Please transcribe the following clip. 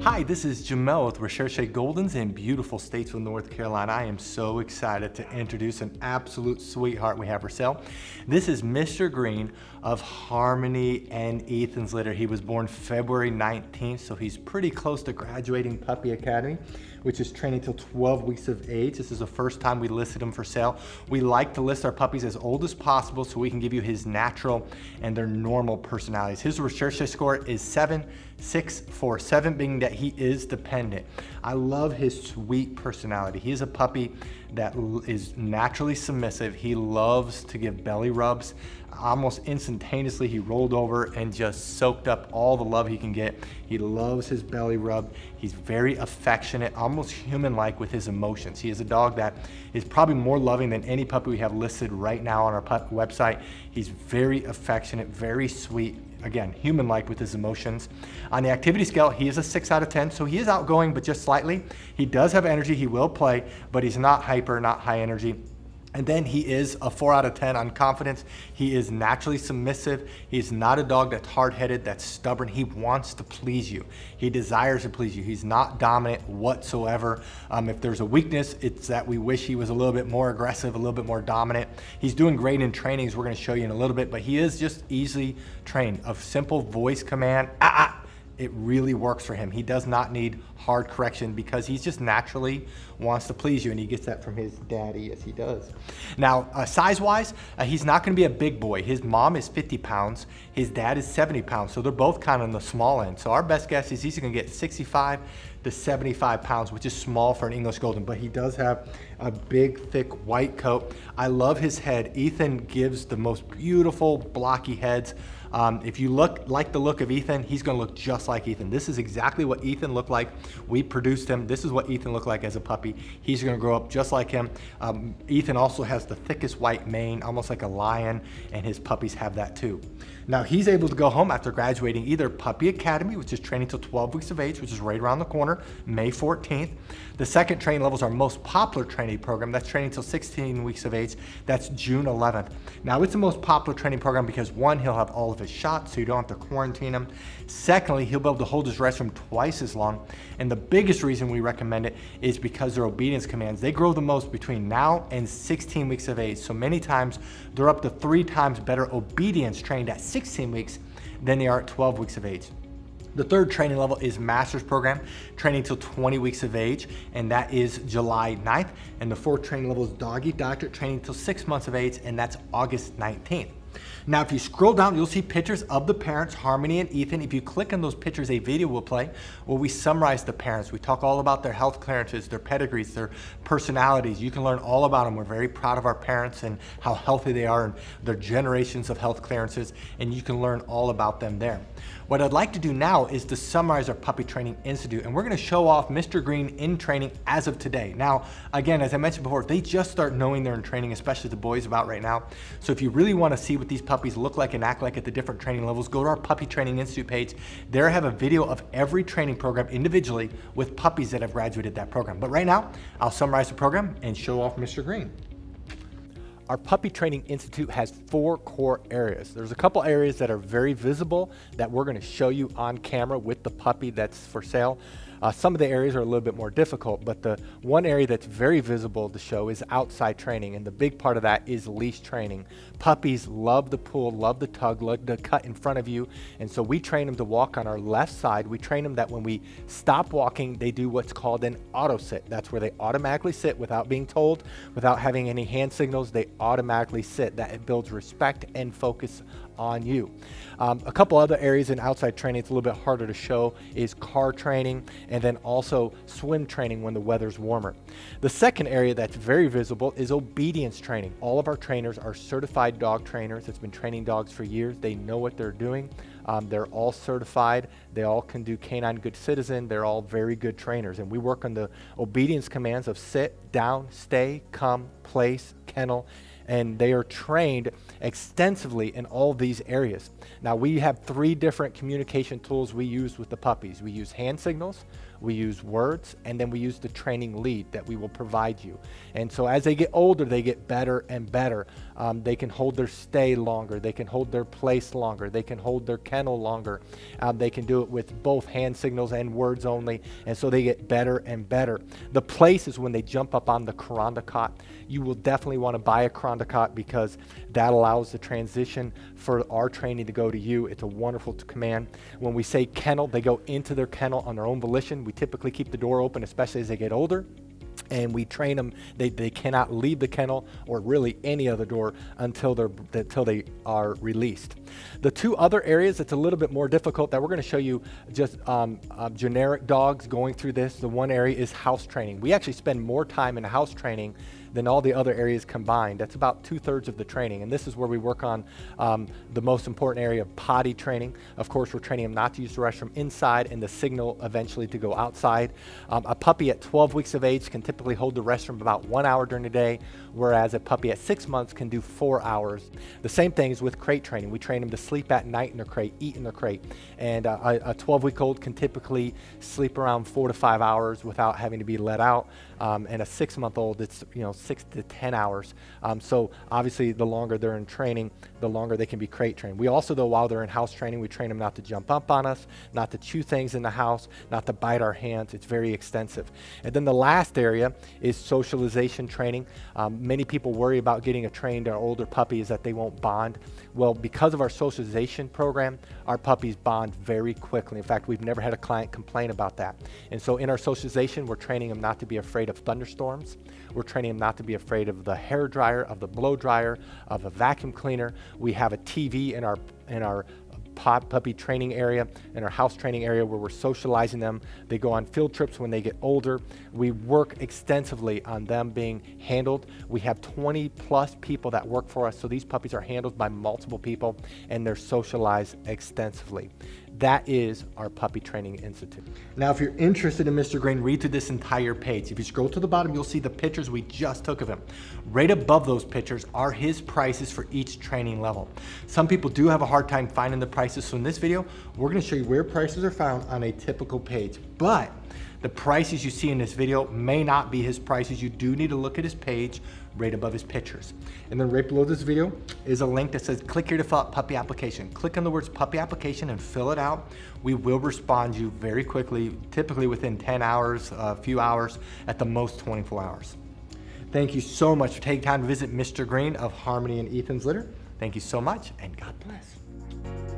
Hi, this is Jamel with Recherche Goldens in beautiful Statesville, North Carolina. I am so excited to introduce an absolute sweetheart we have for sale. This is Mr. Green of Harmony and Ethan's litter. He was born February 19th, so he's pretty close to graduating Puppy Academy, which is training till 12 weeks of age. This is the first time we listed him for sale. We like to list our puppies as old as possible so we can give you his natural and their normal personalities. His Recherche score is 7.647, being that he is dependent. I love his sweet personality. He is a puppy that is naturally submissive. He loves to give belly rubs. Almost instantaneously, he rolled over and just soaked up all the love he can get. He loves his belly rub. He's very affectionate, almost human-like with his emotions. He is a dog that is probably more loving than any puppy we have listed right now on our website. He's very affectionate, very sweet. Again, human-like with his emotions. On the activity scale, he is a 6 out of 10, so he is outgoing, but just slightly. He does have energy, he will play, but he's not hyper, not high energy. And then he is a 4 out of 10 on confidence. He is naturally submissive. He's not a dog that's hard-headed, that's stubborn. He wants to please you. He desires to please you. He's not dominant whatsoever. If there's a weakness, it's that we wish he was a little bit more aggressive, a little bit more dominant. He's doing great in trainings we're gonna show you in a little bit, but he is just easily trained. A simple voice command, it really works for him. He does not need hard correction because he's just naturally wants to please you, and he gets that from his daddy. Yes, he does. Now, size-wise, he's not gonna be a big boy. His mom is 50 pounds. His dad is 70 pounds, so they're both kind of on the small end. So our best guess is he's gonna get 65 to 75 pounds, which is small for an English Golden, but he does have a big, thick white coat. I love his head. Ethan gives the most beautiful, blocky heads. If you like the look of Ethan, he's gonna look just like Ethan. This is exactly what Ethan looked like. We produced him. This is what Ethan looked like as a puppy. He's gonna grow up just like him. Ethan also has the thickest white mane, almost like a lion, and his puppies have that too. Now he's able to go home after graduating either Puppy Academy, which is training till 12 weeks of age, which is right around the corner, May 14th. The second training level is our most popular training program. That's training till 16 weeks of age. That's June 11th. Now it's the most popular training program because one, he'll have all of his shots, so you don't have to quarantine him. Secondly, he'll be able to hold his restroom twice as long. And the biggest reason we recommend it is because their obedience commands, they grow the most between now and 16 weeks of age. So many times they're up to 3 times better obedience trained at 16 weeks than they are at 12 weeks of age. The third training level is Master's Program, training till 20 weeks of age, and that is July 9th. And the fourth training level is Doggy Doctorate, training till 6 months of age, and that's August 19th. Now, if you scroll down, you'll see pictures of the parents, Harmony and Ethan. If you click on those pictures, a video will play where we summarize the parents. We talk all about their health clearances, their pedigrees, their personalities. You can learn all about them. We're very proud of our parents and how healthy they are and their generations of health clearances, and you can learn all about them there. What I'd like to do now is to summarize our Puppy Training Institute, and we're gonna show off Mr. Green in training as of today. Now, again, as I mentioned before, they just start knowing they're in training, especially the boys about right now. So if you really wanna see what these puppies look like and act like at the different training levels, go to our Puppy Training Institute page. There I have a video of every training program individually with puppies that have graduated that program. But right now, I'll summarize the program and show off Mr. Green. Our Puppy Training Institute has 4 core areas. There's a couple areas that are very visible that we're gonna show you on camera with the puppy that's for sale. Some of the areas are a little bit more difficult, but the one area that's very visible to show is outside training, and the big part of that is leash training. Puppies love the pull, love the tug, love the cut in front of you, and so we train them to walk on our left side. We train them that when we stop walking, they do what's called an auto sit. That's where they automatically sit without being told, without having any hand signals. They automatically sit. That it builds respect and focus on you. A couple other areas in outside training it's a little bit harder to show is car training, and then also swim training when the weather's warmer. The second area that's very visible is obedience training. All of our trainers are certified dog trainers that's been training dogs for years. They know what they're doing. They're all certified. They all can do Canine Good Citizen. They're all very good trainers, and we work on the obedience commands of sit, down, stay, come, place, kennel, and they are trained extensively in all these areas. Now we have 3 different communication tools we use with the puppies. We use hand signals, we use words, and then we use the training lead that we will provide you. And so as they get older, they get better and better. They can hold their stay longer. They can hold their place longer. They can hold their kennel longer. They can do it with both hand signals and words only. And so they get better and better. The place is when they jump up on the Kuranda cot. You will definitely want to buy a Kuranda cot because that allows the transition for our training to go to you. It's a wonderful command. When we say kennel, they go into their kennel on their own volition. We typically keep the door open, especially as they get older. And we train them, they cannot leave the kennel or really any other door until they are released. The two other areas that's a little bit more difficult that we're going to show you just generic dogs going through this. The one area is house training. We actually spend more time in house training than all the other areas combined. That's about 2/3 of the training. And this is where we work on the most important area of potty training. Of course, we're training them not to use the restroom inside and the signal eventually to go outside. A puppy at 12 weeks of age can typically hold the restroom about 1 hour during the day, whereas a puppy at 6 months can do 4 hours. The same thing is with crate training. We train them to sleep at night in their crate, eat in their crate. And a 12-week-old can typically sleep around 4 to 5 hours without having to be let out. And a 6-month-old, it's 6 to 10 hours. So obviously the longer they're in training, the longer they can be crate trained. We also, though, while they're in house training, we train them not to jump up on us, not to chew things in the house, not to bite our hands. It's very extensive. And then the last area is socialization training. Many people worry about getting a trained or older puppy is that they won't bond. Well, because of our socialization program, our puppies bond very quickly. In fact, we've never had a client complain about that. And so in our socialization, we're training them not to be afraid of thunderstorms. We're training them not to be afraid of the hair dryer, of the blow dryer, of a vacuum cleaner. We have a TV in our puppy training area, in our house training area where we're socializing them. They go on field trips when they get older. We work extensively on them being handled. We have 20 plus people that work for us, so these puppies are handled by multiple people and they're socialized extensively. That is our Puppy Training Institute. Now, if you're interested in Mr. Green, read through this entire page. If you scroll to the bottom, you'll see the pictures we just took of him. Right above those pictures are his prices for each training level. Some people do have a hard time finding the prices, so in this video, we're gonna show you where prices are found on a typical page. But the prices you see in this video may not be his prices. You do need to look at his page right above his pictures. And then right below this video is a link that says click here to fill out puppy application. Click on the words puppy application and fill it out. We will respond to you very quickly, typically within 10 hours, a few hours, at the most 24 hours. Thank you so much for taking time to visit Mr. Green of Harmony and Ethan's Litter. Thank you so much, and God bless.